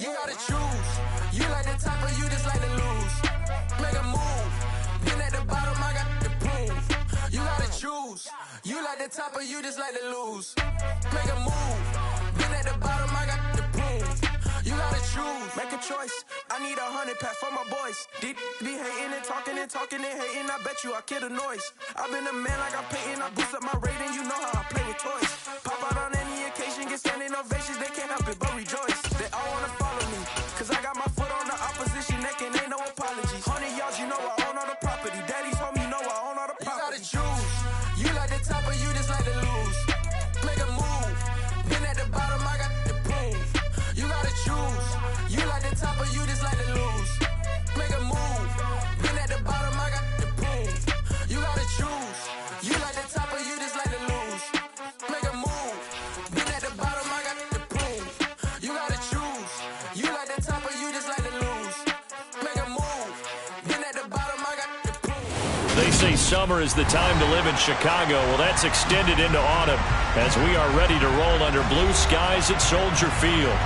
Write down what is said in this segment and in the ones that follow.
You gotta choose. You like the top or you just like to lose. Make a move. Been at the bottom, I got the proof. You gotta choose. You like the top or you just like to lose. Make a move. Been at the bottom, I got the proof. You gotta choose. Make a choice. I need 100 pack for my boys. Deep be hating and talking and hating. I bet you I kill the noise. I've been a man like I'm painting. I boost up my rating. You know how I play with toys. Pop out on any occasion, get standing ovations. They can't help it but rejoice. They all wanna follow me, cause I got my foot on the opposition neck and ain't no apologies. 100 yards, you know I own all the property. Daddy's home, you know I own all the property. You gotta choose. You like the top or you just like to lose. Make a move. Been at the bottom, I got the proof. You gotta choose. You like the top or you just like to lose. Make a move. Been at the bottom, I got the proof. You gotta choose. You like the top or you just like to lose. Make a move. Been at the bottom, I got the proof. You gotta choose. You like the top or you just like to lose. Make a move. Been at the bottom, I got the proof. They say summer is the time to live in Chicago. Well, that's extended into autumn as we are ready to roll under blue skies at Soldier Field.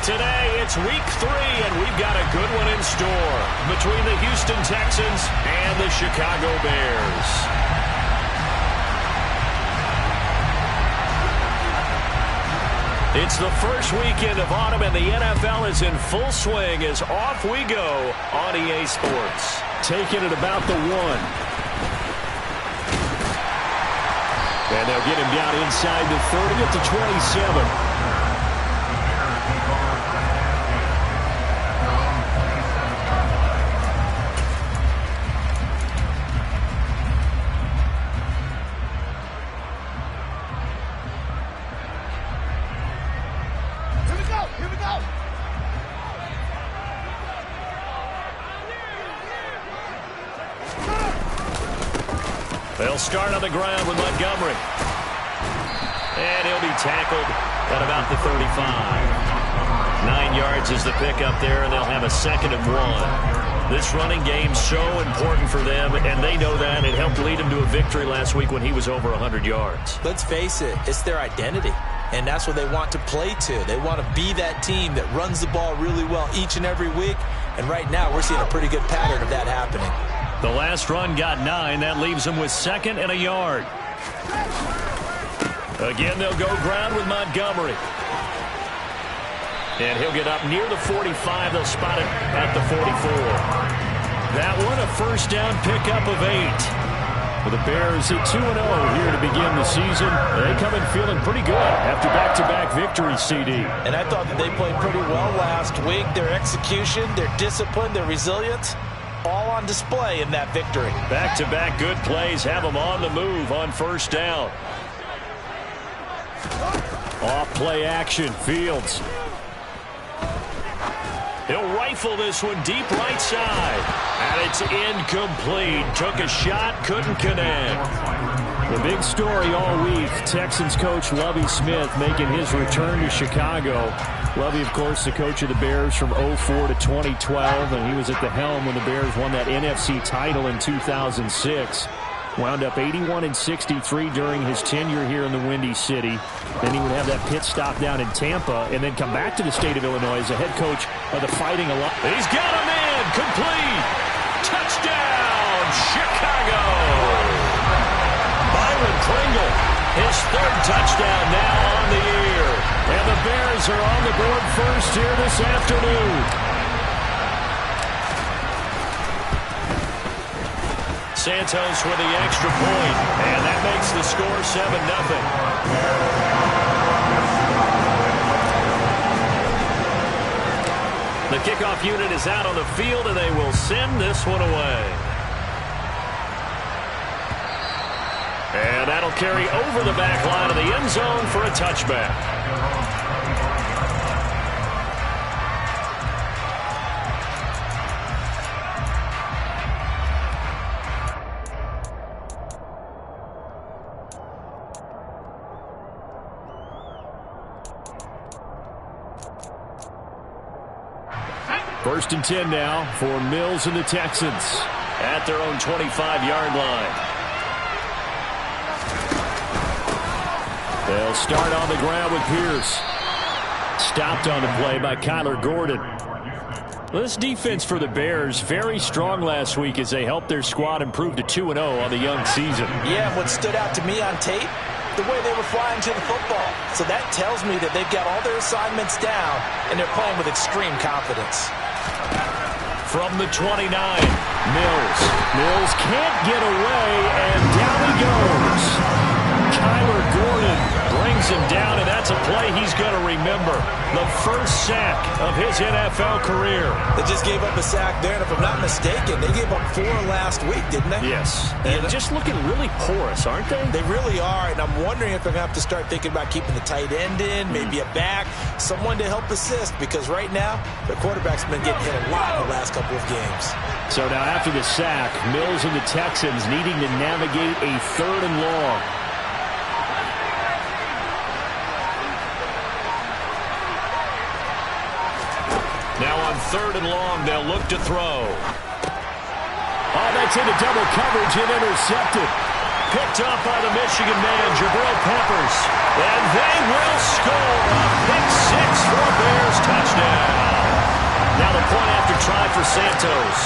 Today, it's week 3, and we've got a good one in store between the Houston Texans and the Chicago Bears. It's the first weekend of autumn, and the NFL is in full swing as off we go on EA Sports. Taking it about the 1. And they'll get him down inside the 30 at the 27. They'll start on the ground with Montgomery. And he'll be tackled at about the 35. 9 yards is the pickup there, and they'll have a 2nd and 1. This running game's so important for them, and they know that. It helped lead them to a victory last week when he was over 100 yards. Let's face it, it's their identity, and that's what they want to play to. They want to be that team that runs the ball really well each and every week, and right now we're seeing a pretty good pattern of that happening. The last run got 9. That leaves them with 2nd and a yard. Again, they'll go ground with Montgomery. And he'll get up near the 45. They'll spot it at the 44. That one, a first down pickup of 8. For the Bears at 2-0 here to begin the season. They come in feeling pretty good after back-to-back victories, CD. And I thought that they played pretty well last week. Their execution, their discipline, their resilience, all on display in that victory. Back-to-back good plays have them on the move on first down. Off play action, Fields. He'll rifle this one deep right side. And it's incomplete. Took a shot, couldn't connect. The big story all week, Texans coach Lovie Smith making his return to Chicago. Lovie, of course, the coach of the Bears from 2004 to 2012, and he was at the helm when the Bears won that NFC title in 2006. Wound up 81-63 during his tenure here in the Windy City. Then he would have that pit stop down in Tampa and then come back to the state of Illinois as the head coach of the Fighting Illini. He's got him in. Complete. Touchdown, Chicago. Byron Pringle, his 3rd touchdown now on the year. And the Bears are on the board first here this afternoon. Santos with the extra point, and that makes the score 7-0. The kickoff unit is out on the field, and they will send this one away. And that'll carry over the back line of the end zone for a touchback. First and 10 now for Mills and the Texans at their own 25-yard line. They'll start on the ground with Pierce. stopped on the play by Kyler Gordon. This defense for the Bears, very strong last week as they helped their squad improve to 2-0 on the young season. Yeah, and what stood out to me on tape, the way they were flying to the football. So that tells me that they've got all their assignments down, and they're playing with extreme confidence. From the 29, Mills. Mills can't get away, and down he goes. Kyler Gordon brings him down, and that's a play he's going to remember. The first sack of his NFL career. They just gave up a sack there, and if I'm not mistaken, they gave up 4 last week, didn't they? Yes. And just looking really porous, aren't they? They really are, and I'm wondering if they're going to have to start thinking about keeping the tight end in, maybe a back, someone to help assist, because right now, their quarterback's been getting hit a lot in the last couple of games. So now after the sack, Mills and the Texans needing to navigate a 3rd and long. Now on 3rd and long, they'll look to throw. Oh, that's into double coverage and intercepted. Picked up by the Michigan man, Jabril Peppers. And they will score a pick 6 for a Bears touchdown. Now the point after try for Santos.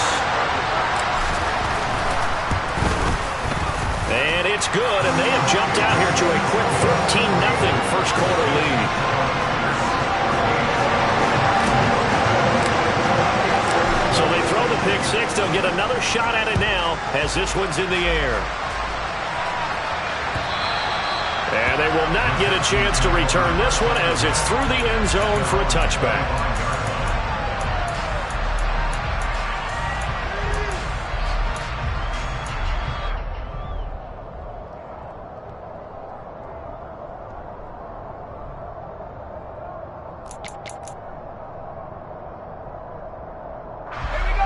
And it's good, and they have jumped out here to a quick 14-0 first quarter lead. So they throw the pick 6. They'll get another shot at it now as this one's in the air. And they will not get a chance to return this one as it's through the end zone for a touchback.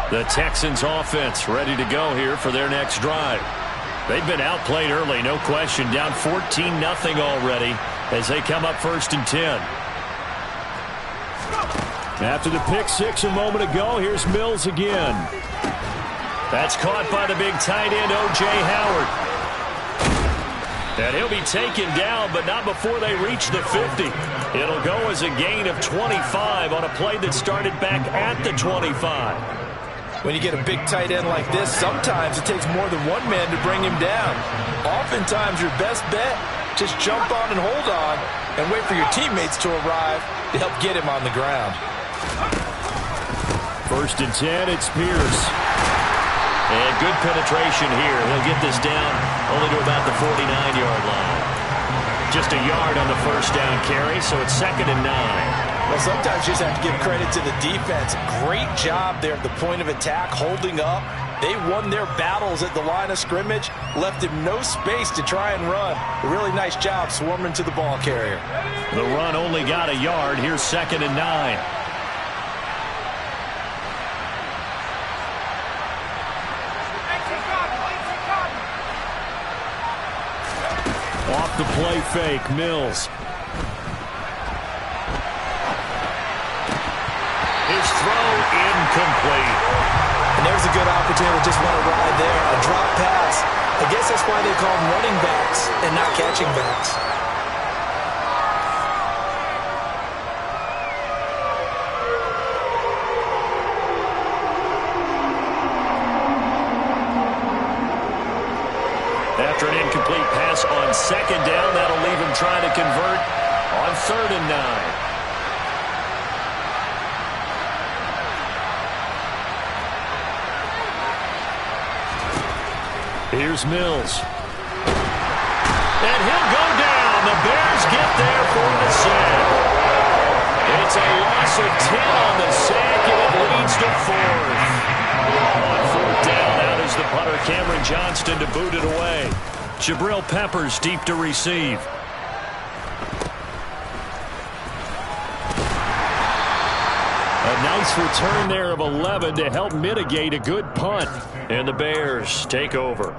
The Texans offense ready to go here for their next drive. They've been outplayed early, no question. Down 14-0 already as they come up 1st and 10. After the pick 6 a moment ago, here's Mills again. That's caught by the big tight end, O.J. Howard. And he'll be taken down, but not before they reach the 50. It'll go as a gain of 25 on a play that started back at the 25. When you get a big tight end like this, sometimes it takes more than one man to bring him down. Oftentimes, your best bet, just jump on and hold on and wait for your teammates to arrive to help get him on the ground. 1st and 10, it's Pierce. And good penetration here. He'll get this down only to about the 49-yard line. Just a yard on the 1st down carry, so it's 2nd and 9. Well, sometimes you just have to give credit to the defense. Great job there at the point of attack, holding up. They won their battles at the line of scrimmage, left him no space to try and run. A really nice job swarming to the ball carrier. The run only got a yard. Here's 2nd and 9. Off the play fake, Mills. His throw incomplete. And there's a good opportunity to just let it ride there. A drop pass. I guess that's why they call them running backs and not catching backs. After an incomplete pass on 2nd down, that'll leave him trying to convert on 3rd and 9. Here's Mills. And he'll go down. The Bears get there for the sack. It's a loss of 10 on the sack, and it leads to 4th. On 4th down, out is the punter, Cameron Johnston, to boot it away. Jabril Peppers deep to receive. A nice return there of 11 to help mitigate a good punt. And the Bears take over.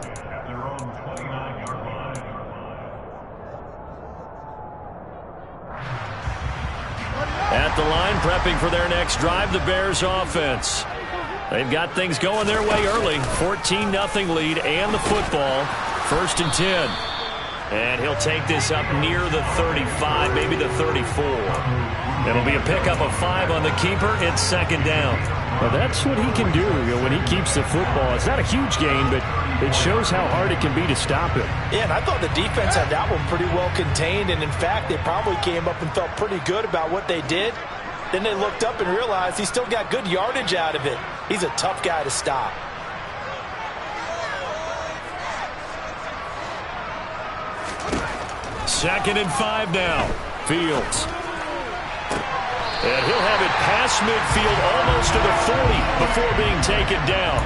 At the line, prepping for their next drive, the Bears offense. They've got things going their way early. 14-0 lead and the football. 1st and 10. And he'll take this up near the 35, maybe the 34. It'll be a pickup of 5 on the keeper. It's second down. Well, that's what he can do, when he keeps the football. It's not a huge gain, but it shows how hard it can be to stop him. Yeah, and I thought the defense had that one pretty well contained, and in fact, they probably came up and felt pretty good about what they did. Then they looked up and realized he still got good yardage out of it. He's a tough guy to stop. Second and 5 now. Fields. And he'll have it past midfield almost to the 40 before being taken down.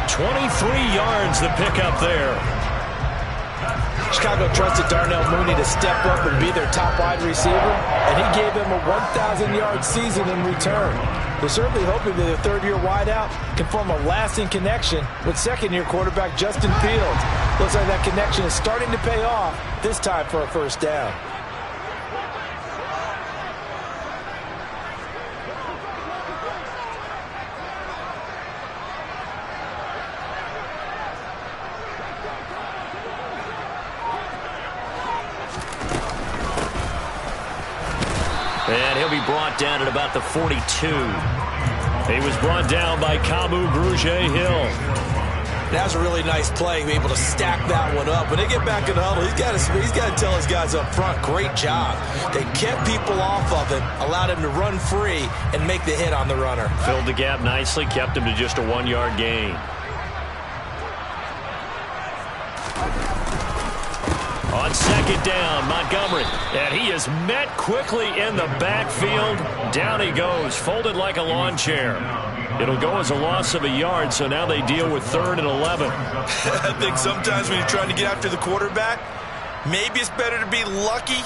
23 yards the pickup there. Chicago trusted Darnell Mooney to step up and be their top wide receiver, and he gave them a 1,000-yard season in return. They're certainly hoping that their third-year wideout can form a lasting connection with second-year quarterback Justin Fields. Looks like that connection is starting to pay off, this time for a first down. And he'll be brought down at about the 42. He was brought down by Kamu Grugier-Hill. That was a really nice play, be able to stack that one up. When they get back in the huddle, he's got to tell his guys up front, great job. They kept people off of him, allowed him to run free and make the hit on the runner. Filled the gap nicely, kept him to just a 1-yard gain. On second down, Montgomery. And he is met quickly in the backfield. Down he goes, folded like a lawn chair. It'll go as a loss of a yard, so now they deal with 3rd and 11. I think sometimes when you're trying to get after the quarterback, maybe it's better to be lucky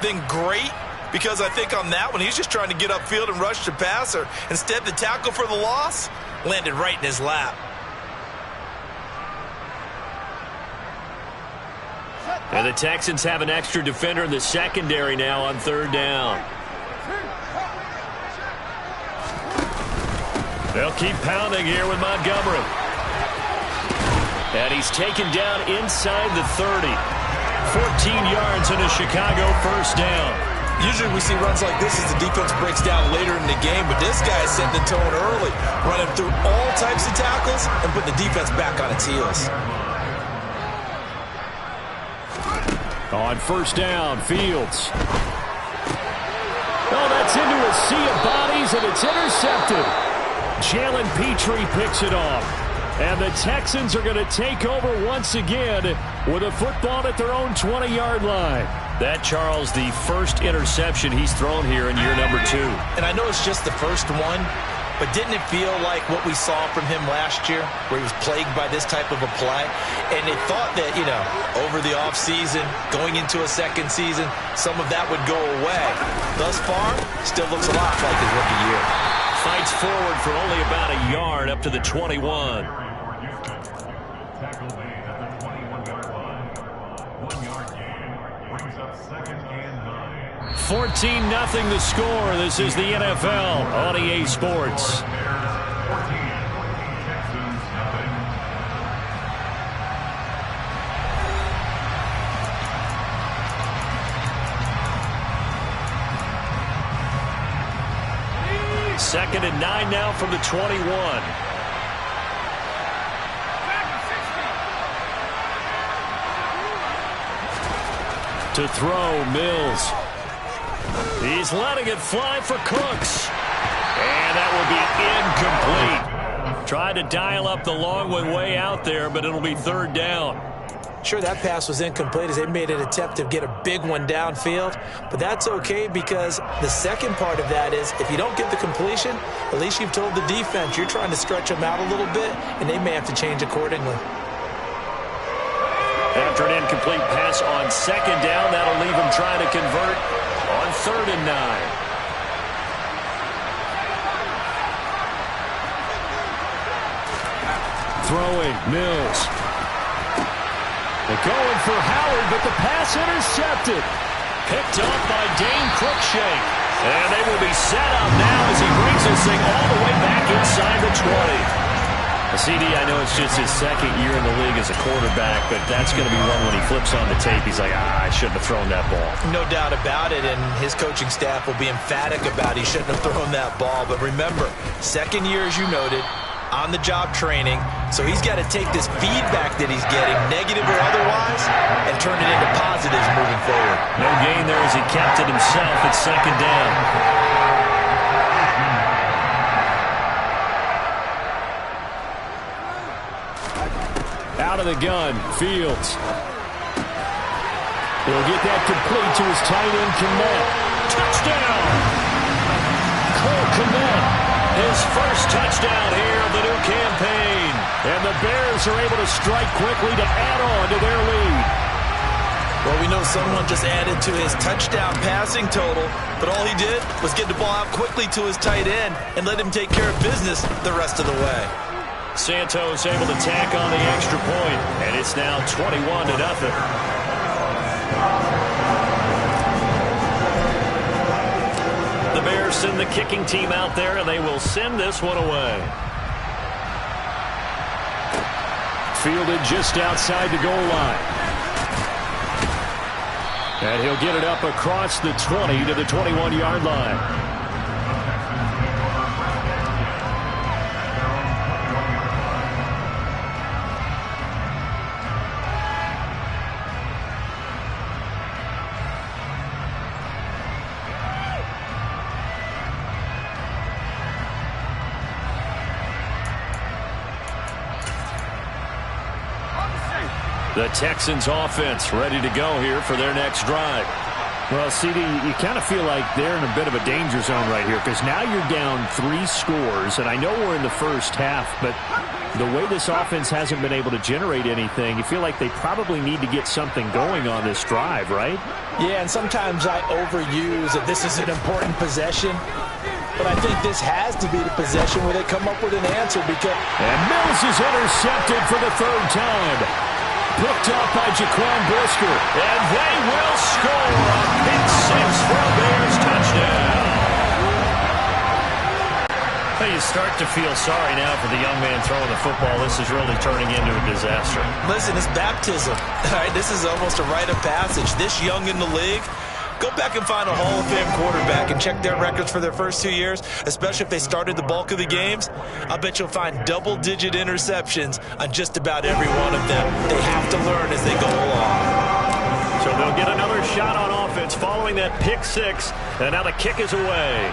than great, because I think on that one, he's just trying to get upfield and rush the passer. Instead, the tackle for the loss landed right in his lap. And the Texans have an extra defender in the secondary now on 3rd down. They'll keep pounding here with Montgomery. And he's taken down inside the 30. 14 yards and a Chicago first down. Usually we see runs like this as the defense breaks down later in the game, but this guy is setting the tone early, running through all types of tackles and putting the defense back on its heels. On first down, Fields. Oh, that's into a sea of bodies, and it's intercepted. Jalen Petrie picks it off. And the Texans are going to take over once again with a football at their own 20-yard line. That, Charles, the first interception he's thrown here in year number 2. And I know it's just the first one, but didn't it feel like what we saw from him last year, where he was plagued by this type of a play? And they thought that, over the offseason, going into a second season, some of that would go away. Thus far, still looks a lot like his rookie year. Fights forward for only about a yard up to the 21. 14-0 the score. This is the NFL on EA Sports. Second and 9 now from the 21. To throw, Mills. He's letting it fly for Cooks. And that will be incomplete. Tried to dial up the long one way out there, but it'll be 3rd down. Sure, that pass was incomplete as they made an attempt to get a big one downfield, but that's okay because the second part of that is if you don't get the completion, at least you've told the defense you're trying to stretch them out a little bit, and they may have to change accordingly. After an incomplete pass on second down, that'll leave him trying to convert on 3rd and 9. Throwing, Mills. They're going for Howard, but the pass intercepted. Picked up by Dane Cruikshank. And they will be set up now as he brings this thing all the way back inside the 20. CD, I know it's just his second year in the league as a quarterback, but that's going to be one when he flips on the tape. He's like, I shouldn't have thrown that ball. No doubt about it, and his coaching staff will be emphatic about he shouldn't have thrown that ball. But remember, second year, as you noted, on-the-job training, so he's got to take this feedback that he's getting, negative or otherwise, and turn it into positives moving forward. No gain there as he kept it himself at second down. Out of the gun, Fields. He'll get that complete to his tight end, Kmet. Touchdown! Cole Kmet, his first touchdown here of the new campaign. And the Bears are able to strike quickly to add on to their lead. Well, we know someone just added to his touchdown passing total, but all he did was get the ball out quickly to his tight end and let him take care of business the rest of the way. Santos able to tack on the extra point, and it's now 21-0. The Bears send the kicking team out there, and they will send this one away. Fielded just outside the goal line. And he'll get it up across the 20 to the 21-yard line. The Texans offense ready to go here for their next drive. Well, CD, you kind of feel like they're in a bit of a danger zone right here because now you're down 3 scores, and I know we're in the first half, but the way this offense hasn't been able to generate anything, you feel like they probably need to get something going on this drive, right? Yeah, and sometimes I overuse that this is an important possession, but I think this has to be the possession where they come up with an answer because... And Mills is intercepted for the 3rd time. Picked up by Jaquan Brisker. And they will score a pick 6 for a Bears touchdown. Well, you start to feel sorry now for the young man throwing the football. This is really turning into a disaster. Listen, it's baptism. All right, this is almost a rite of passage. This young in the league, go back and find a Hall of Fame quarterback and check their records for their first 2 years, especially if they started the bulk of the games. I bet you'll find double-digit interceptions on just about every one of them. They have to learn as they go along. So they'll get another shot on offense following that pick 6, and now the kick is away.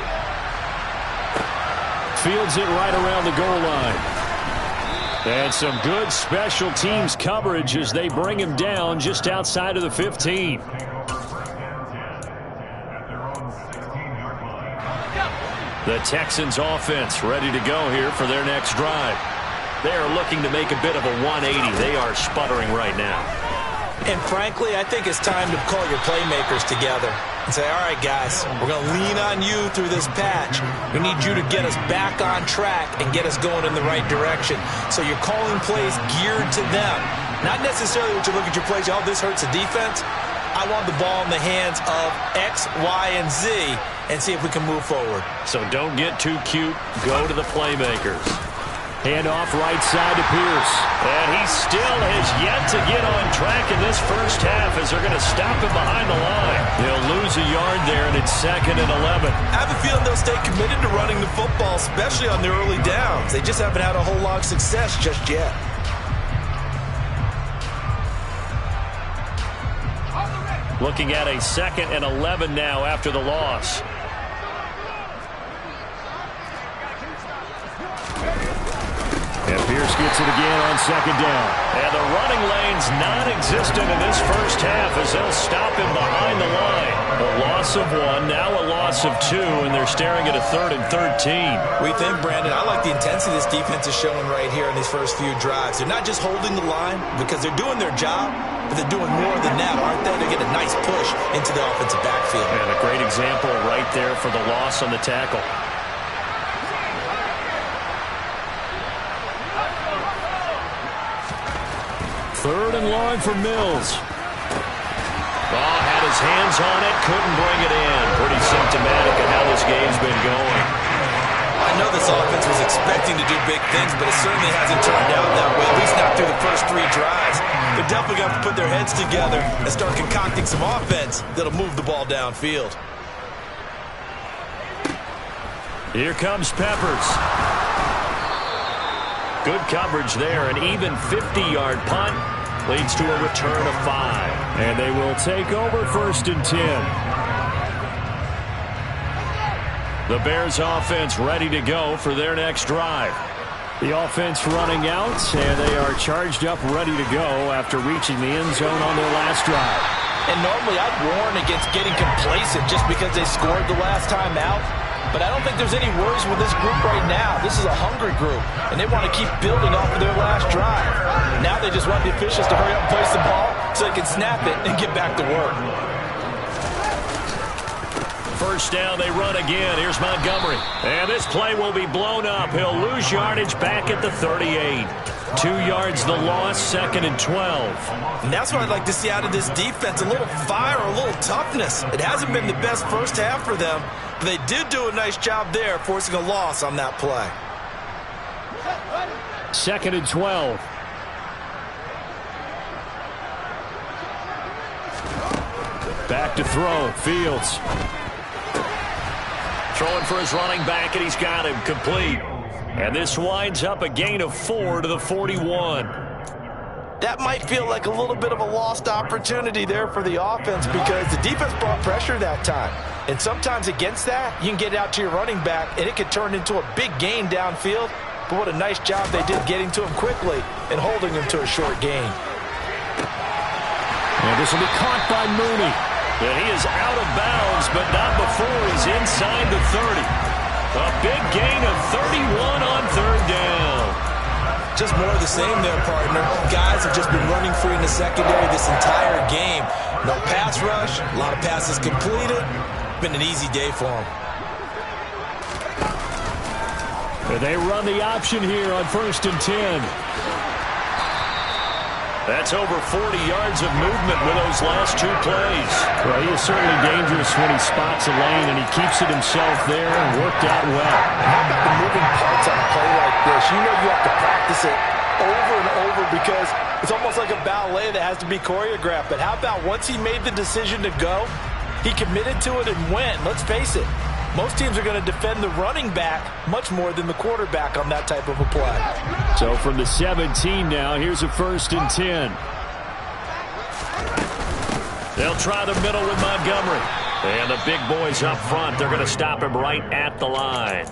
Fields it right around the goal line. And some good special teams coverage as they bring him down just outside of the 15. The Texans offense ready to go here for their next drive. They are looking to make a bit of a 180. They are sputtering right now. And frankly, I think it's time to call your playmakers together and say, all right, guys, we're going to lean on you through this patch. We need you to get us back on track and get us going in the right direction. So you're calling plays geared to them. Not necessarily what you look at your plays, oh, this hurts the defense. I want the ball in the hands of X, Y, and Z and see if we can move forward. So don't get too cute. Go to the playmakers. Hand off right side to Pierce. And he still has yet to get on track in this first half as they're going to stop him behind the line. They'll lose a yard there, and it's 2nd and 11. I have a feeling they'll stay committed to running the football, especially on their early downs. They just haven't had a whole lot of success just yet. Looking at a 2nd and 11 now after the loss. And Pierce gets it again on 2nd down. And the running lane's non-existent in this first half as they'll stop him behind the line. A loss of 1, now a loss of 2, and they're staring at a 3rd and 13. We think, Brandon, I like the intensity this defense is showing right here in these first few drives. They're not just holding the line because they're doing their job, but they're doing more than that, aren't they? They're getting a nice push into the offensive backfield. And a great example right there for the loss on the tackle. Third and long for Mills. Oh, had his hands on it, couldn't bring it in. Pretty symptomatic of how this game's been going. know this offense was expecting to do big things, but it certainly hasn't turned out that way, at least not through the first 3 drives. They're definitely going to have to put their heads together and start concocting some offense that'll move the ball downfield. Here comes Peppers. Good coverage there. An even 50-yard punt leads to a return of 5. And they will take over 1st and 10. The Bears offense ready to go for their next drive. The offense running out, and they are charged up, ready to go after reaching the end zone on their last drive. And normally I'd warn against getting complacent just because they scored the last time out. But I don't think there's any worries with this group right now. This is a hungry group, and they want to keep building off of their last drive. Now they just want the officials to hurry up and place the ball so they can snap it and get back to work. First down, they run again. Here's Montgomery. And this play will be blown up. He'll lose yardage back at the 38. 2 yards the loss, 2nd and 12. And that's what I'd like to see out of this defense, a little fire, a little toughness. It hasn't been the best first half for them, but they did do a nice job there, forcing a loss on that play. 2nd and 12. Back to throw, Fields. Throwing for his running back, and he's got him complete. And this winds up a gain of 4 to the 41. That might feel like a little bit of a lost opportunity there for the offense because the defense brought pressure that time. And sometimes against that, you can get out to your running back, and it could turn into a big gain downfield. But what a nice job they did getting to him quickly and holding him to a short gain. And this will be caught by Mooney. And he is out of bounds, but not before he's inside the 30. A big gain of 31 on 3rd down. Just more of the same there, partner. Guys have just been running free in the secondary this entire game. No pass rush, a lot of passes completed. Been an easy day for them. And they run the option here on 1st and 10. That's over 40 yards of movement with those last 2 plays. Well, he is certainly dangerous when he spots a lane, and he keeps it himself there and worked out well. How about the moving parts on a play like this? You know you have to practice it over and over because it's almost like a ballet that has to be choreographed. But how about once he made the decision to go, he committed to it and went. Let's face it, most teams are going to defend the running back much more than the quarterback on that type of a play. So from the 17 now, here's a 1st and 10. They'll try the middle with Montgomery. And the big boys up front, they're going to stop him right at the line.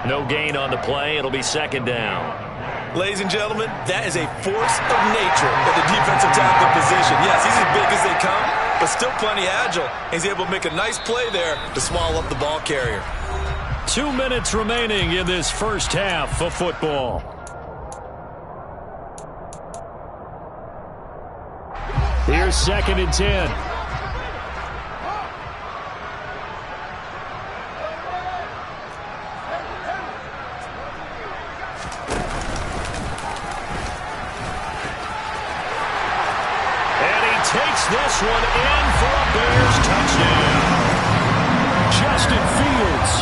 No gain on the play. It'll be 2nd down. Ladies and gentlemen, that is a force of nature at the defensive tackle position. Yes, he's as big as they come, but still plenty agile. He's able to make a nice play there to swallow up the ball carrier. 2 minutes remaining in this first half of football. Here's 2nd and 10. Takes this one in for a Bears touchdown. Justin Fields,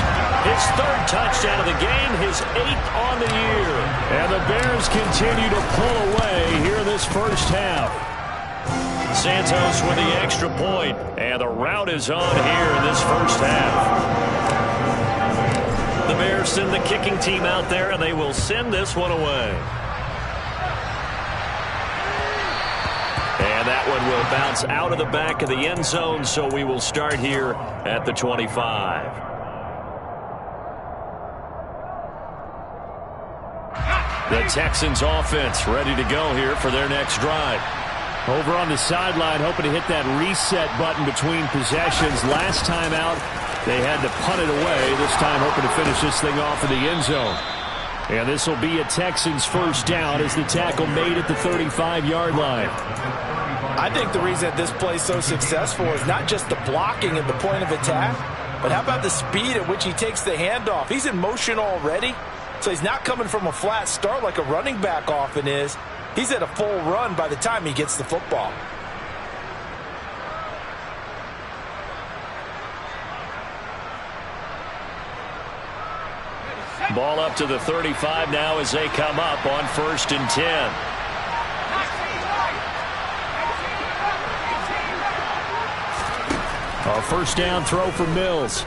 his 3rd touchdown of the game, his 8th on the year. And the Bears continue to pull away here in this first half. Santos with the extra point, and the route is on here in this first half. The Bears send the kicking team out there, and they will send this one away. And that one will bounce out of the back of the end zone, so we will start here at the 25. The Texans offense ready to go here for their next drive. Over on the sideline, hoping to hit that reset button between possessions. Last time out, they had to punt it away. This time hoping to finish this thing off in the end zone. And this will be a Texans first down as the tackle made at the 35-yard line. I think the reason that this play is so successful is not just the blocking at the point of attack, but how about the speed at which he takes the handoff? He's in motion already, so he's not coming from a flat start like a running back often is. He's at a full run by the time he gets the football. Ball up to the 35 now as they come up on 1st and 10. A first down throw for Mills.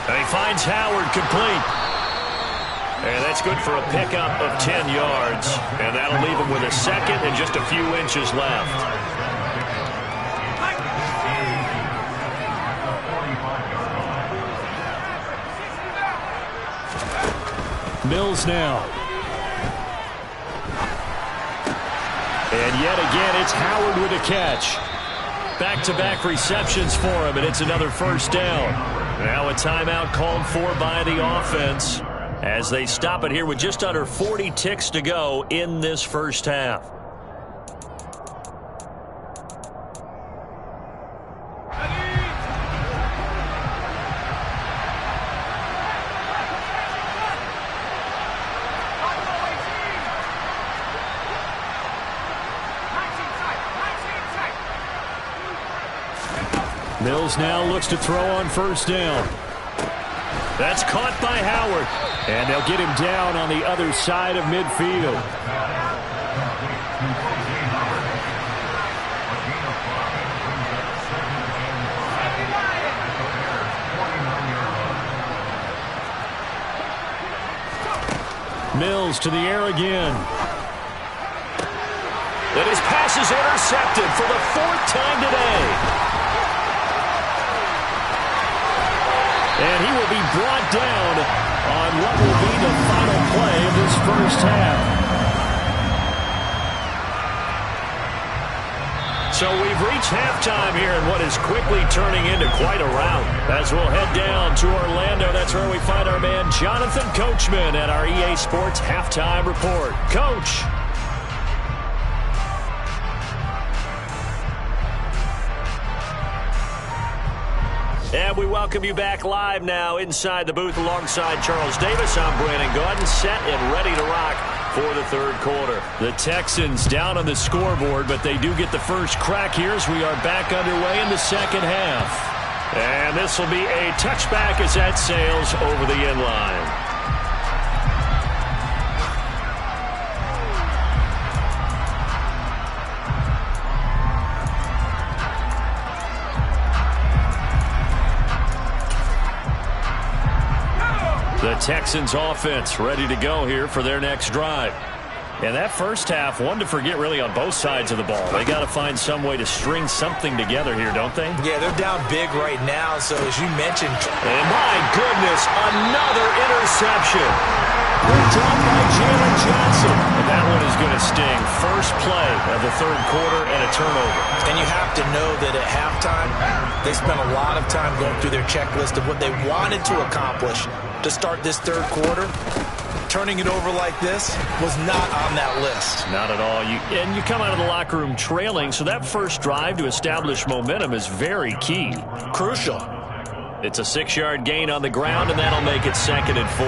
And he finds Howard complete. And that's good for a pickup of 10 yards. And that'll leave him with a second and just a few inches left. Mills now. And yet again, it's Howard with a catch. Back-to-back receptions for him, and it's another first down. Now a timeout called for by the offense as they stop it here with just under 40 ticks to go in this first half. Mills now looks to throw on first down. That's caught by Howard. And they'll get him down on the other side of midfield. Mills to the air again. And his pass is intercepted for the 4th time today. And he will be brought down on what will be the final play of this first half. So we've reached halftime here in what is quickly turning into quite a rout. As we'll head down to Orlando, that's where we find our man Jonathan Coachman at our EA Sports Halftime Report. Coach. And we welcome you back live now inside the booth alongside Charles Davis. I'm Brandon Gaudin, set and ready to rock for the third quarter. The Texans down on the scoreboard, but they do get the first crack here as we are back underway in the second half. And this will be a touchback as that sails over the end line. The Texans offense ready to go here for their next drive. And that first half, one to forget really on both sides of the ball. They got to find some way to string something together here, don't they? Yeah, they're down big right now, so as you mentioned. And my goodness, another interception. Picked up by Jalen Johnson. And that one is going to sting. First play of the third quarter and a turnover. And you have to know that at halftime, they spent a lot of time going through their checklist of what they wanted to accomplish to start this third quarter. Turning it over like this was not on that list. Not at all. And you come out of the locker room trailing, so that first drive to establish momentum is very key. Crucial. It's a 6-yard gain on the ground, and that'll make it 2nd and 4.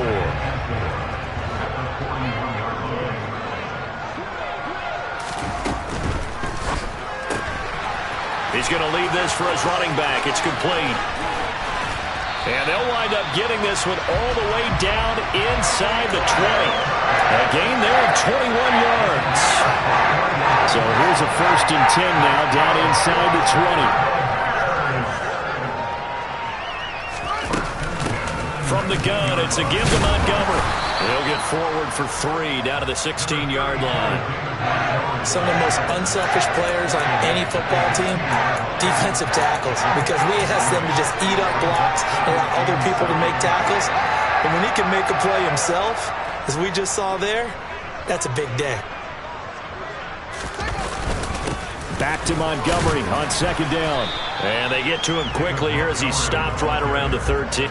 He's going to lead this for his running back. It's complete. And they'll wind up getting this one all the way down inside the 20. A gain there of 21 yards. So here's a 1st and 10 now down inside the 20. From the gun, it's a give to Montgomery. He'll get forward for 3 down to the 16-yard line. Some of the most unselfish players on any football team, defensive tackles, because we ask them to just eat up blocks, allow other people to make tackles. But when he can make a play himself, as we just saw there, that's a big day. Back to Montgomery on 2nd down. And they get to him quickly here as he stopped right around the 13.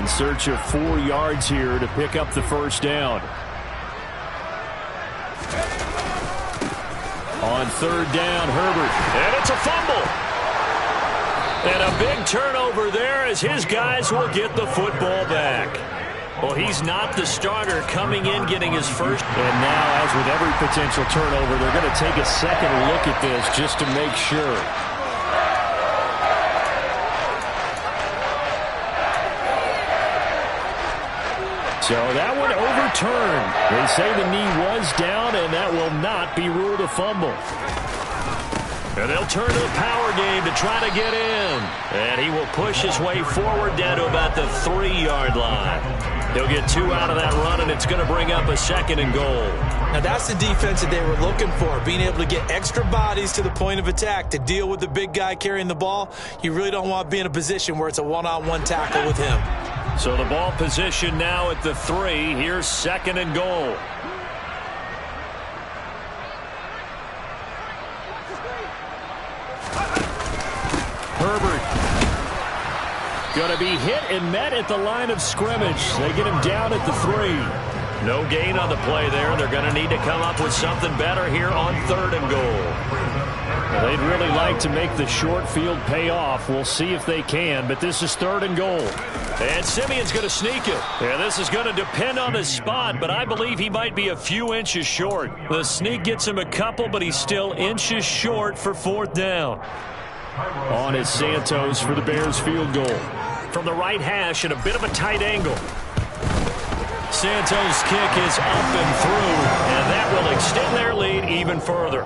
in search of 4 yards here to pick up the first down. On third down, Herbert. And it's a fumble. And a big turnover there as his guys will get the football back. Well, he's not the starter coming in, getting his first. And now, as with every potential turnover, they're going to take a second look at this just to make sure. So that one overturned. They say the knee was down, and that will not be ruled a fumble. And they'll turn to the power game to try to get in. And he will push his way forward down to about the 3-yard line. He'll get 2 out of that run, and it's going to bring up a 2nd and goal. Now that's the defense that they were looking for, being able to get extra bodies to the point of attack to deal with the big guy carrying the ball. You really don't want to be in a position where it's a one-on-one tackle with him. So the ball position now at the 3. Here's 2nd and goal. Herbert going to be hit and met at the line of scrimmage. They get him down at the 3. No gain on the play there. They're going to need to come up with something better here on 3rd and goal. Well, they'd really like to make the short field pay off. We'll see if they can, but this is 3rd and goal. And Simeon's going to sneak it. Yeah, this is going to depend on his spot, but I believe he might be a few inches short. The sneak gets him a couple, but he's still inches short for 4th down. On is Santos for the Bears field goal. From the right hash at a bit of a tight angle. Santos' kick is up and through, and that will extend their lead even further.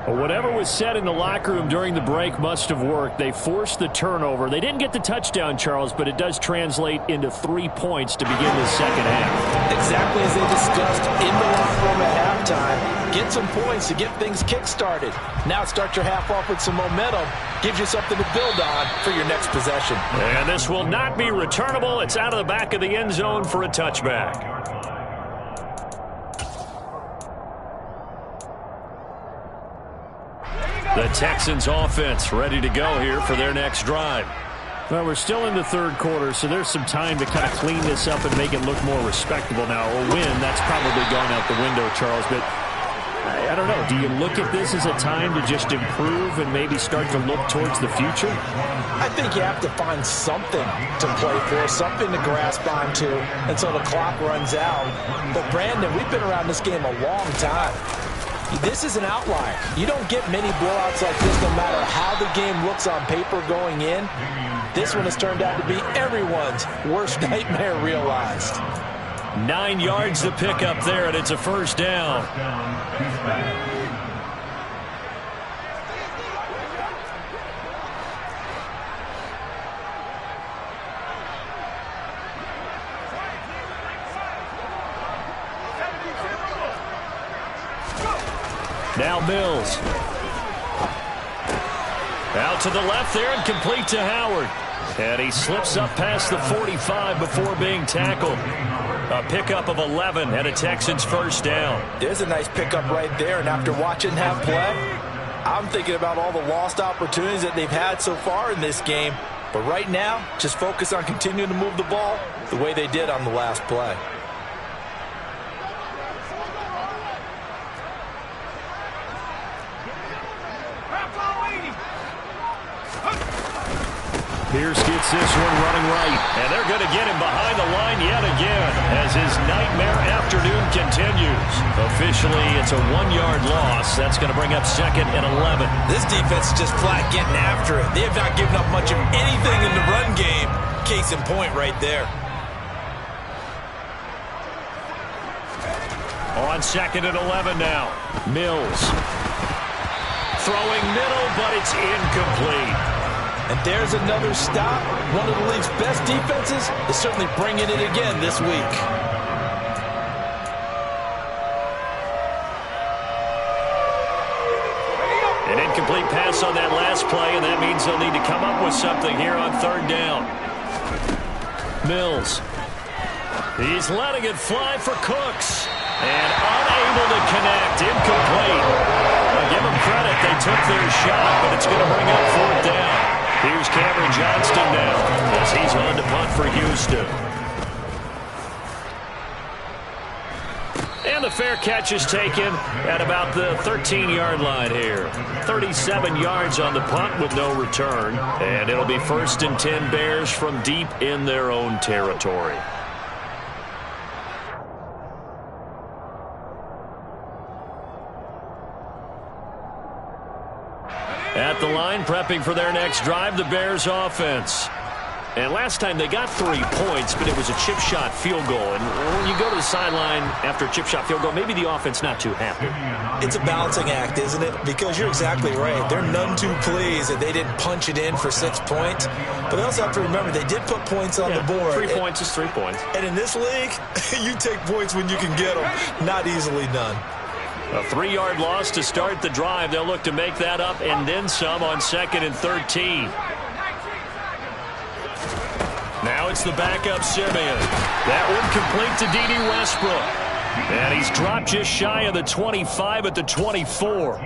Well, whatever was said in the locker room during the break must have worked. They forced the turnover. They didn't get the touchdown, Charles, but it does translate into 3 points to begin the second half. Exactly as they discussed in the locker room at halftime. Get some points to get things kick-started. Now start your half off with some momentum. Gives you something to build on for your next possession. And this will not be returnable. It's out of the back of the end zone for a touchback. The Texans offense ready to go here for their next drive. Well, we're still in the 3rd quarter, so there's some time to kind of clean this up and make it look more respectable now. A win, that's probably gone out the window, Charles, but I don't know. Do you look at this as a time to just improve and maybe start to look towards the future? I think you have to find something to play for, something to grasp onto until the clock runs out. But, Brandon, we've been around this game a long time. This is an outlier. You don't get many blowouts like this no matter how the game looks on paper going in. This one has turned out to be everyone's worst nightmare realized. 9 yards to pick up there, and it's a 1st down. Now Mills. Out to the left there and complete to Howard. And he slips up past the 45 before being tackled. A pickup of 11 and a Texans 1st down. There's a nice pickup right there, and after watching that play, I'm thinking about all the lost opportunities that they've had so far in this game. But right now, just focus on continuing to move the ball the way they did on the last play. Pierce gets this one running right. And they're going to get him behind the line yet again as his nightmare afternoon continues. Officially, it's a 1-yard loss. That's going to bring up 2nd and 11. This defense is just flat getting after it. They have not given up much of anything in the run game. Case in point right there. On 2nd and 11 now. Mills. Throwing middle, but it's incomplete. And there's another stop. One of the league's best defenses is certainly bringing it again this week. An incomplete pass on that last play, and that means they'll need to come up with something here on 3rd down. Mills. He's letting it fly for Cooks. And unable to connect. Incomplete. I'll give them credit. They took their shot, but it's going to bring up 4th down. Here's Cameron Johnston now as he's on to punt for Houston. fair catch is taken at about the 13-yard line here. 37 yards on the punt with no return. And it'll be 1st and 10 Bears from deep in their own territory. At the line, prepping for their next drive, the Bears offense. And last time they got 3 points, but it was a chip shot field goal. And when you go to the sideline after a chip shot field goal, maybe the offense not too happy. It's a balancing act, isn't it? Because you're exactly right. They're none too pleased that they didn't punch it in for 6 points. But they also have to remember they did put points on the board. 3 points is 3 points. And in this league, you take points when you can get them. Not easily done. A 3-yard loss to start the drive. They'll look to make that up and then some on 2nd and 13. Now it's the backup Simeon. That one complete to D.D. Westbrook. And he's dropped just shy of the 25 at the 24.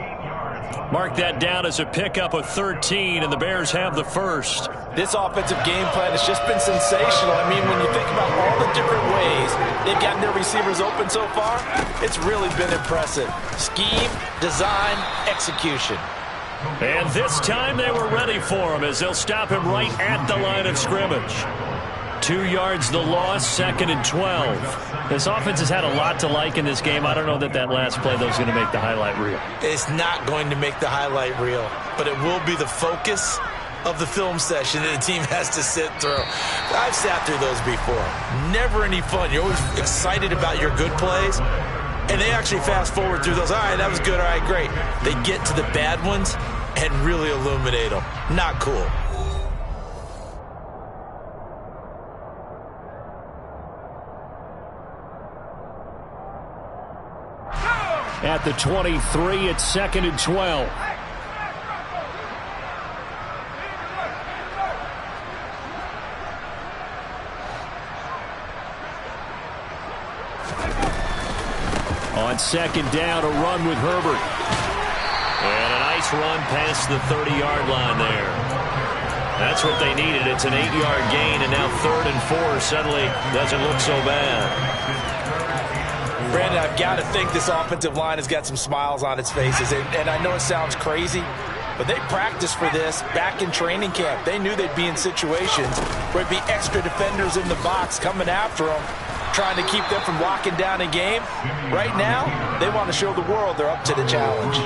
Mark that down as a pickup of 13, and the Bears have the first. This offensive game plan has just been sensational. I mean, when you think about all the different ways they've gotten their receivers open so far, it's really been impressive. Scheme, design, execution. And this time they were ready for him as they'll stop him right at the line of scrimmage. 2 yards the loss, 2nd and 12. This offense has had a lot to like in this game. I don't know that last play, though, is going to make the highlight reel. It's not going to make the highlight reel, but it will be the focus of the film session that the team has to sit through. I've sat through those before. Never any fun. You're always excited about your good plays, and they actually fast forward through those. All right, that was good. All right, great. They get to the bad ones and really illuminate them. Not cool. At the 23, it's 2nd and 12. On 2nd down, a run with Herbert. And a nice run past the 30-yard line there. That's what they needed. It's an 8-yard gain, and now 3rd and 4 suddenly doesn't look so bad. Brandon, I've got to think this offensive line has got some smiles on its faces. And I know it sounds crazy, but they practiced for this back in training camp. They knew they'd be in situations where it'd be extra defenders in the box coming after them, trying to keep them from locking down a game. Right now, they want to show the world they're up to the challenge.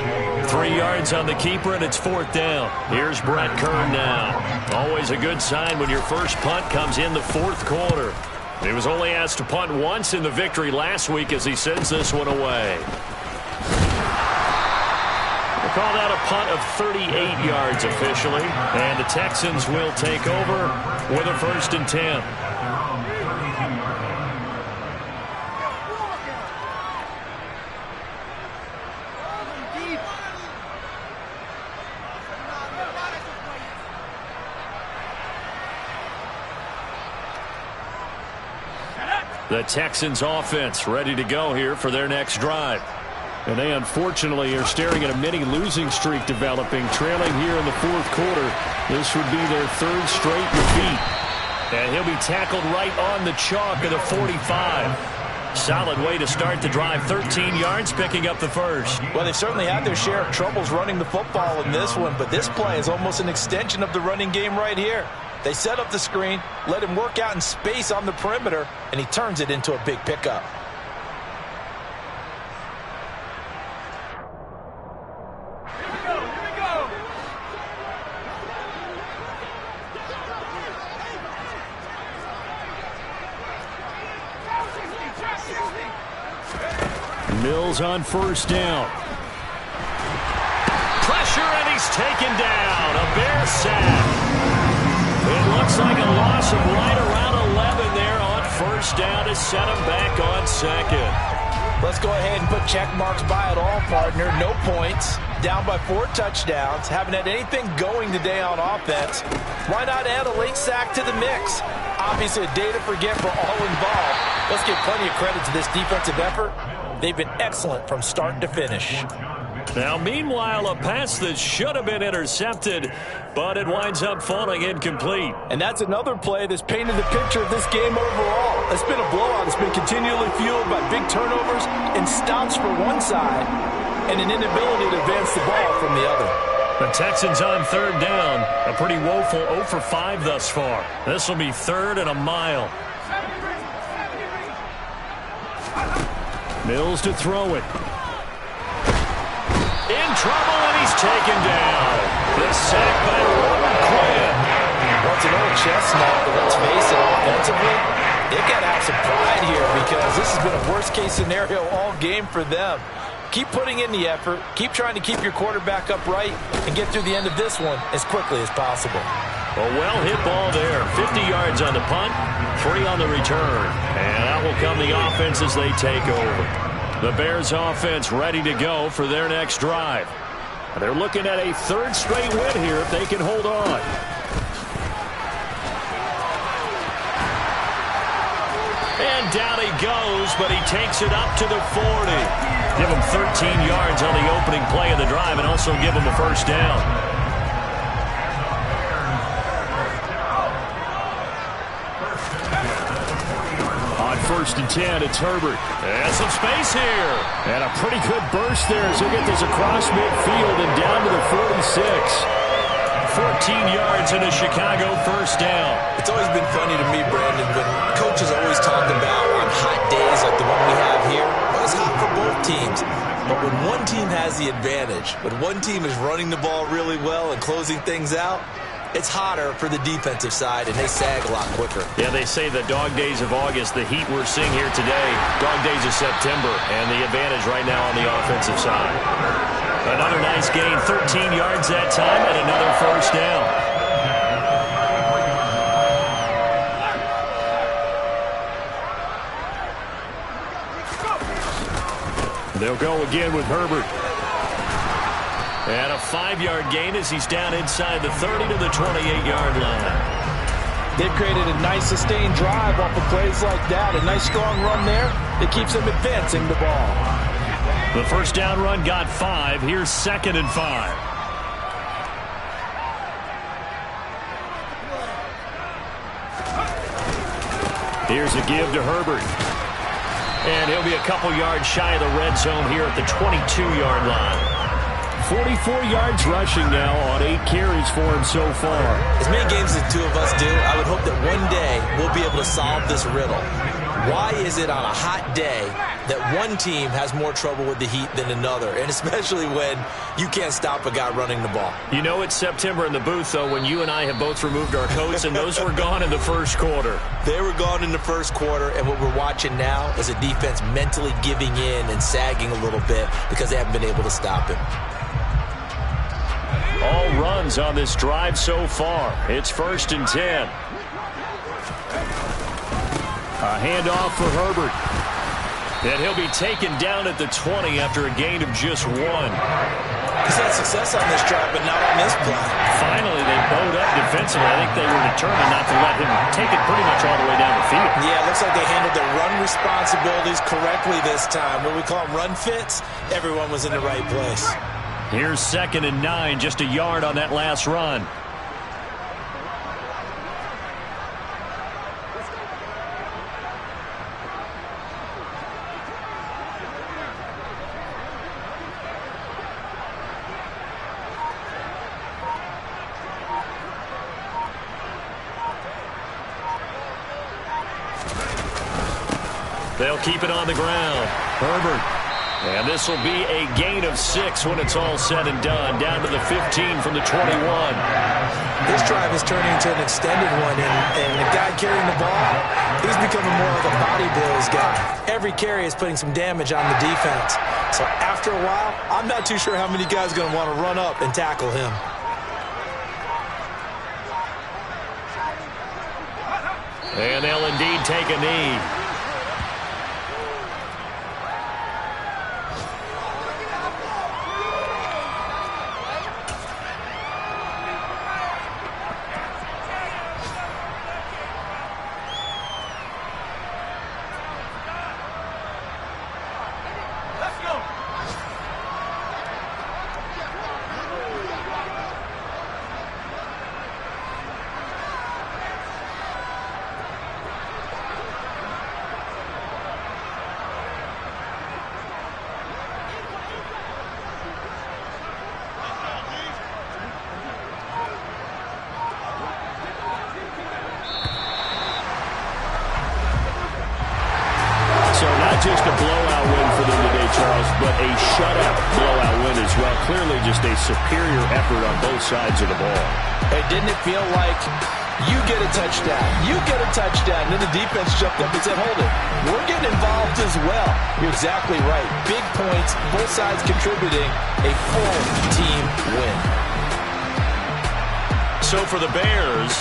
3 yards on the keeper, and it's 4th down. Here's Brett Kern now. Always a good sign when your first punt comes in the 4th quarter. He was only asked to punt once in the victory last week as he sends this one away. We'll call that a punt of 38 yards officially. And the Texans will take over with a 1st and 10. The Texans offense ready to go here for their next drive. And they unfortunately are staring at a mini losing streak developing, trailing here in the 4th quarter. This would be their 3rd straight defeat. And he'll be tackled right on the chalk of the 45. Solid way to start the drive. 13 yards, picking up the first. Well, they've certainly had their share of troubles running the football in this one, but this play is almost an extension of the running game right here. They set up the screen, let him work out in space on the perimeter, and he turns it into a big pickup. Mills on 1st down. Pressure, and he's taken down. A Bear sack. It looks like a loss of right around 11 there on 1st down to set him back on 2nd. Let's go ahead and put check marks by it all, partner. No points. Down by 4 touchdowns. Haven't had anything going today on offense. Why not add a late sack to the mix? Obviously a day to forget for all involved. Let's give plenty of credit to this defensive effort. They've been excellent from start to finish. Now, meanwhile, a pass that should have been intercepted, but it winds up falling incomplete. And that's another play that's painted the picture of this game overall. It's been a blowout. It's been continually fueled by big turnovers and stops for one side and an inability to advance the ball from the other. The Texans on third down. A pretty woeful 0 for 5 thus far. This will be 3rd and a mile. Mills to throw it. In trouble, and he's taken down. The sack by Robert Quinn. Well, it's an old chestnut, but let's face it, offensively, they've got to have some pride here because this has been a worst-case scenario all game for them. Keep putting in the effort. Keep trying to keep your quarterback upright and get through the end of this one as quickly as possible. A well-hit ball there. 50 yards on the punt, 3 on the return. And out will come the offense as they take over. The Bears offense ready to go for their next drive. They're looking at a 3rd straight win here if they can hold on. And down he goes, but he takes it up to the 40. Give him 13 yards on the opening play of the drive and also give him a first down. On 1st and 10, it's Herbert. And some space here. And a pretty good burst there as he'll get this across midfield and down to the 46. 14 yards and a Chicago first down. It's always been funny to me, Brandon, when coaches always talk about on hot days like the one we have here. Well, it's hot for both teams. But when one team has the advantage, when one team is running the ball really well and closing things out, it's hotter for the defensive side, and they sag a lot quicker. Yeah, they say the dog days of August, the heat we're seeing here today, dog days of September, and the advantage right now on the offensive side. Another nice gain, 13 yards that time, and another first down. They'll go again with Herbert. And a 5-yard gain as he's down inside the 30 to the 28-yard line. They've created a nice sustained drive off of plays like that. A nice strong run there that keeps them advancing the ball. The first down run got 5. Here's 2nd and 5. Here's a give to Herbert. And he'll be a couple yards shy of the red zone here at the 22-yard line. 44 yards rushing now on 8 carries for him so far. As many games as the two of us do, I would hope that one day we'll be able to solve this riddle. Why is it on a hot day that one team has more trouble with the heat than another, and especially when you can't stop a guy running the ball? You know it's September in the booth, though, when you and I have both removed our coats, and those were gone in the first quarter. They were gone in the first quarter, and what we're watching now is a defense mentally giving in and sagging a little bit because they haven't been able to stop him. All runs on this drive so far. It's 1st and 10. A handoff for Herbert. And he'll be taken down at the 20 after a gain of just 1. He's had success on this drive, but not on this play. Finally, they bowed up defensively. I think they were determined not to let him take it pretty much all the way down the field. Yeah, it looks like they handled their run responsibilities correctly this time. What we call them run fits, everyone was in the right place. Here's 2nd and 9, just a yard on that last run. They'll keep it on the ground. Herbert. And this will be a gain of 6 when it's all said and done. Down to the 15 from the 21. This drive is turning into an extended one, and the guy carrying the ball, he's becoming more like a body blows guy. Every carry is putting some damage on the defense. So after a while, I'm not too sure how many guys are going to want to run up and tackle him. And they'll indeed take a knee. not just a blowout win for them today, Charles, but a shutout blowout win as well. Clearly just a superior effort on both sides of the ball. Hey, didn't it feel like you get a touchdown, you get a touchdown, and then the defense jumped up and said, hold it, we're getting involved as well. You're exactly right. Big points, both sides contributing, a full team win. So for the Bears,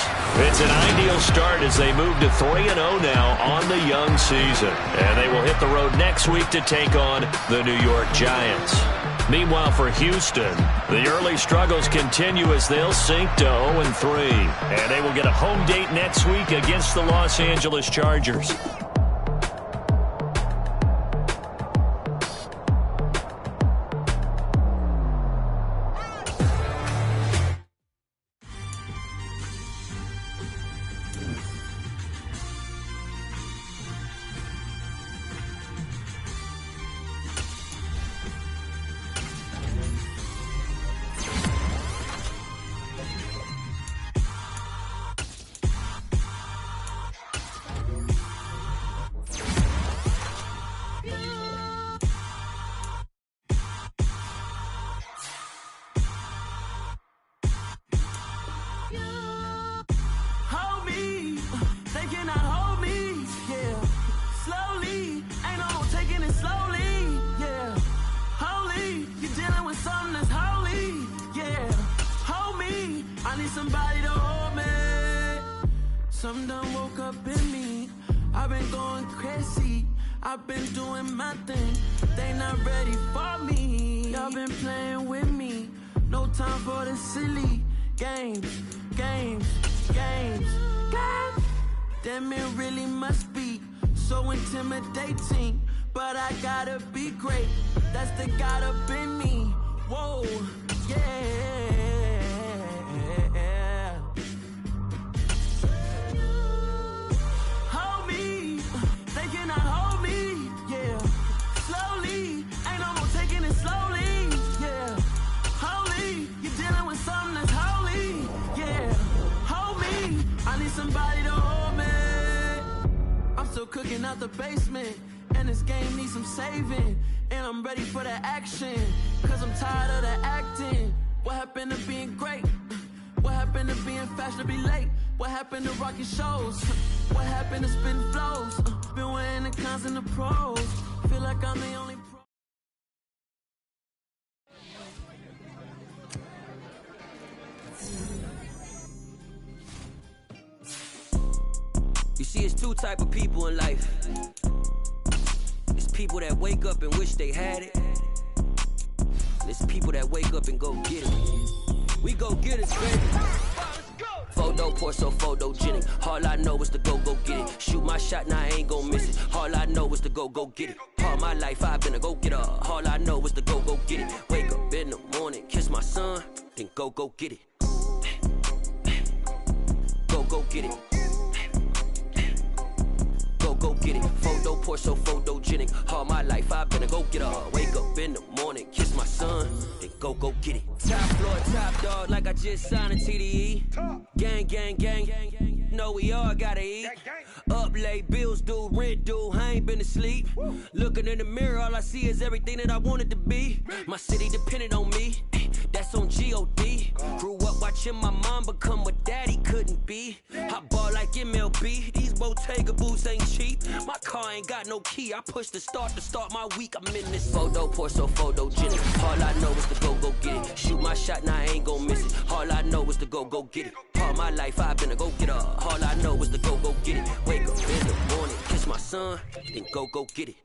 it's an ideal start as they move to 3-0 now on the young season. And they will hit the road next week to take on the New York Giants. Meanwhile, for Houston, the early struggles continue as they'll sink to 0-3. And they will get a home date next week against the Los Angeles Chargers. Somebody to hold me. Something done woke up in me. I've been going crazy. I've been doing my thing. They not ready for me. Y'all been playing with me. No time for the silly games. Damn, it really must be so intimidating. But I gotta be great. That's the God up in me. Whoa, yeah. Somebody to hold me. I'm still cooking out the basement, and this game needs some saving. And I'm ready for the action, cause I'm tired of the acting. What happened to being great? What happened to being fashionably late? What happened to rocking shows? What happened to spitting flows? Been wearing the cons and the pros. Feel like I'm the only pro. You see, it's two type of people in life. It's people that wake up and wish they had it. And it's people that wake up and go get it. We go get it, baby. Photo pour so photogenic. All I know is to go get it. Shoot my shot, now I ain't gon' miss it. All I know is to go get it. All my life I've been a go-getter. All I know is to go get it. Wake up in the morning, kiss my son, then go get it. Go get it. Go get it. Photo pour so photogenic. All my life I've been a go-getter. Wake up in the morning, kiss my son, then go get it. Top floor, top dog, like I just signed a TDE. Gang. Know we all gotta eat. Up late, bills due, rent due, I ain't been asleep. Looking in the mirror, all I see is everything that I wanted to be. My city depended on me, that's on G.O.D. Grew up watching my mom become what daddy couldn't be. I ball like MLB, these Bottega boots ain't cheap. My car ain't got no key, I push the start to start my week. I'm in this photo pour so photogenic. All I know is to go get it. Shoot my shot, now I ain't gon' miss it. All I know is to go get it. All my life I've been a go-getter. All I know is to go get it. Wake up in the morning, kiss my son, then go get it.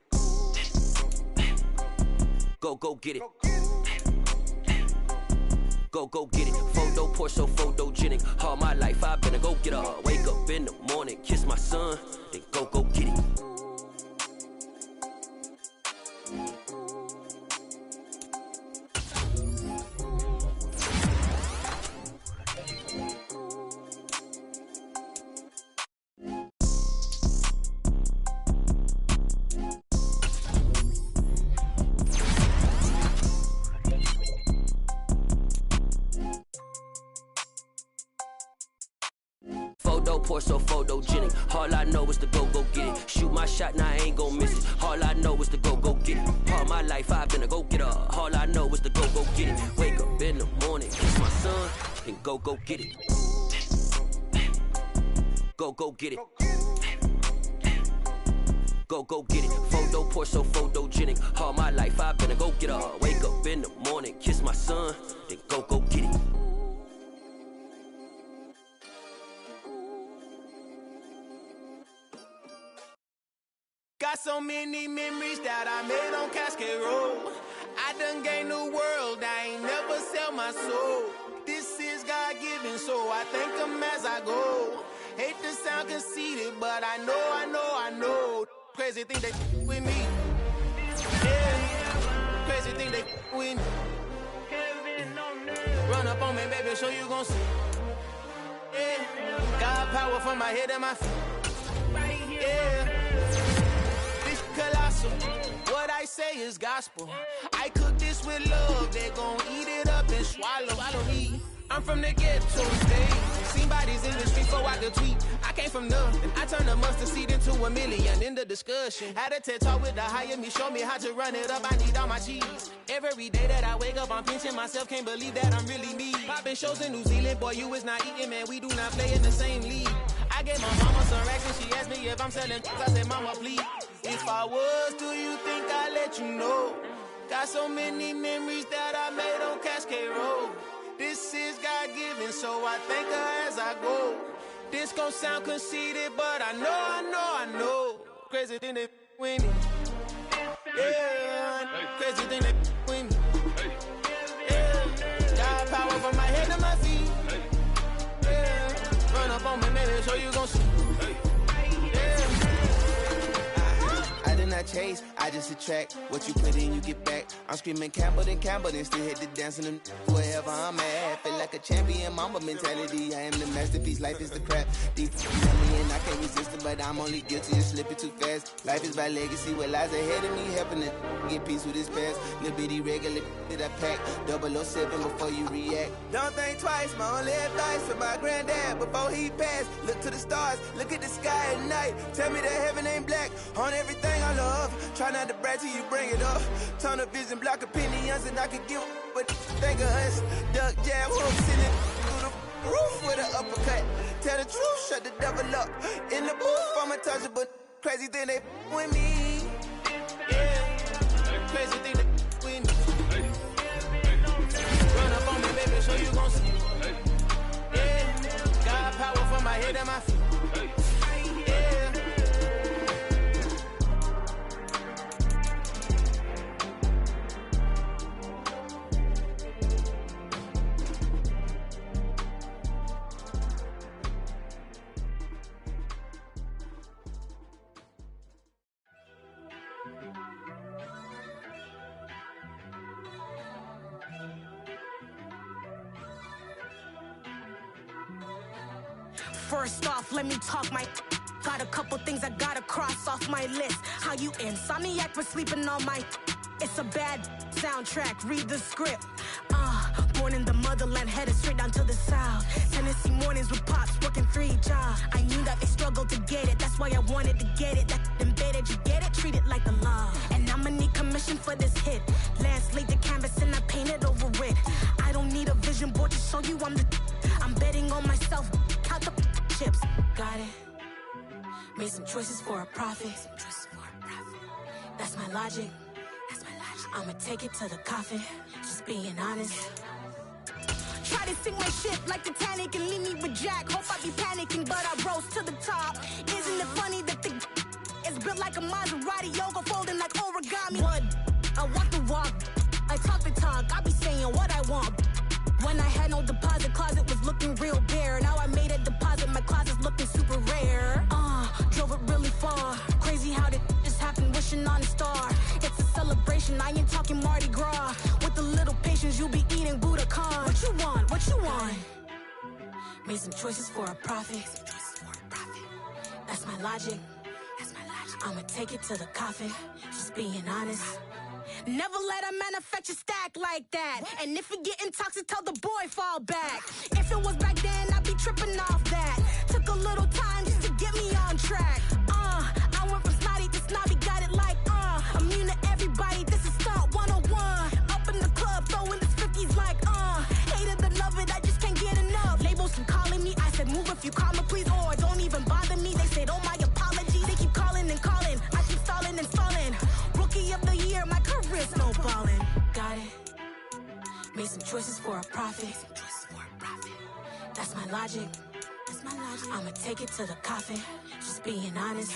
Go get it. Go get it. Photo pour so photogenic. All my life I've been a go-getter. Wake up in the morning, kiss my son, then go get it. Photo poor, so photogenic. All I know is to go get it. Shoot my shot, now I ain't gon' miss it. All I know is to go get it. All my life I've been a go-getter. All I know is to go get it. Wake up in the morning, kiss my son, and go get it. Go get it. Go get it. Photo poor, so photogenic. All my life I've been a go-getter. Wake up in the morning, kiss my son, then go get it. Got so many memories that I made on Cascade Road. I done gained the world, I ain't never sell my soul. This is God-given, so I thank him as I go. Hate to sound conceited, but I know. Crazy thing they with me. Yeah. Crazy thing they with me. Run up on me, baby, so you gon' see. Yeah. Got power from my head and my feet. Yeah. This colossal. What I say is gospel. I cook this with love. They gon' eat it up and swallow me. I'm from the ghetto state. Seen bodies in the street before I could tweet. I came from nothing. I turned a mustard seed into a million in the discussion. Had a TED talk with the higher me, show me how to run it up. I need all my cheese. Every day that I wake up, I'm pinching myself. Can't believe that I'm really me. Popping shows in New Zealand, boy, you is not eating, man. We do not play in the same league. I gave my mama some racks and she asked me if I'm selling. I said, mama, please. If I was, do you think I'd let you know? Got so many memories that I made on Cascade Road. This is God-given, so I thank her as I go. This gon' sound conceited, but I know. Crazy thing they with me. Yeah, crazy thing they with me. Yeah, got power from my head to my feet. Yeah, run up on me, maybe, so you gon' see. I did not chase, I just attract. What you put in, you get back. I'm screaming Campbell, then still hit the dance and wherever I'm at. Feel like a champion, mamba mentality. I am the masterpiece, life is the crap. Deep in me and I can't resist it, but I'm only guilty of slipping too fast. Life is by legacy, what lies ahead of me, helping to get peace with this past. Little bitty regular that I pack. 007 before you react. Don't think twice, my only advice for my granddad before he passed. Look to the stars, look at the sky at night. Tell me that heaven ain't black on everything I love. Try not to brag till you bring it up. Tunnel vision, block opinions, and I could give but think of us. Duck jab, hook, sitting through the roof with an uppercut. Tell the truth, shut the devil up. In the booth, I'm untouchable. Crazy thing they with me. Yeah, crazy thing they with me. Run up on me, baby, so you gon' see. Yeah, got power from my head and my feet. First off, let me talk my. Got a couple things I gotta cross off my list. How you insomniac for sleeping on my. It's a bad soundtrack, read the script. Born in the motherland, headed straight down to the south. Tennessee mornings with pops, working 3 jobs. I knew that they struggled to get it, that's why I wanted to get it. That embedded, you get it, treat it like a love. And I'ma need commission for this hit. Lance laid the canvas and I painted over it. I don't need a vision board to show you I'm betting on myself, count the chips. Got it. Made some choices for a profit. That's my logic. I'ma take it to the coffin, just being honest. Try to sink my ship like Titanic and leave me with Jack. Hope I be panicking, but I rose to the top. Isn't it funny that the is built like a Maserati, yoga folding like origami? What? I walk the walk, I talk the talk, I be saying what I want. When I had no deposit, closet was looking real bare. Now I made a deposit, my closet's looking super rare. Drove it really far. Crazy how did just happen, wishing on a star. It's a celebration, I ain't talking Mardi Gras. With a little patience, you'll be eating Budokan. What you want? What you want? Made some choices for a profit. That's my logic. I'ma take it to the coffin, just being honest. Never let a manufacture stack like that. And if it getting toxic, tell the boy fall back. If it was back then, I'd be tripping off that. Took a little Move if you call me, please, or don't even bother me. They said, oh, my apology. They keep calling and calling. I keep stalling and stalling. Rookie of the year, my career snowballing. Got it. Made some choices for a profit. That's my logic. I'ma take it to the coffin. Just being honest.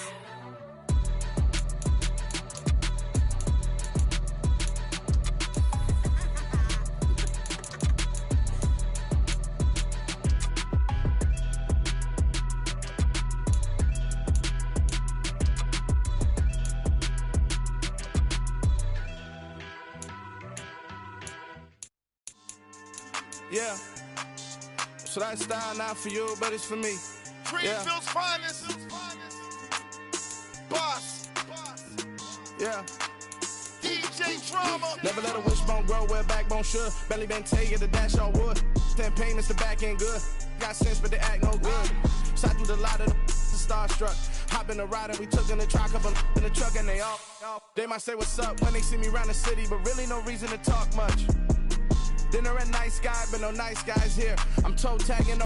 Yeah. So that style not for you, but it's for me. Greenfield's finest. Boss. Yeah. DJ Drama. Never let a wishbone grow where backbone should. Belly been take the dash on wood. 10 payments, the back end good. Got sense, but they act no good. Shot through the lot of the starstruck. Hop in the ride and we took in the truck, couple in the truck and they all. They might say what's up when they see me around the city, but really no reason to talk much. Dinner at Nice Guy, but no nice guys here. I'm toe tagging.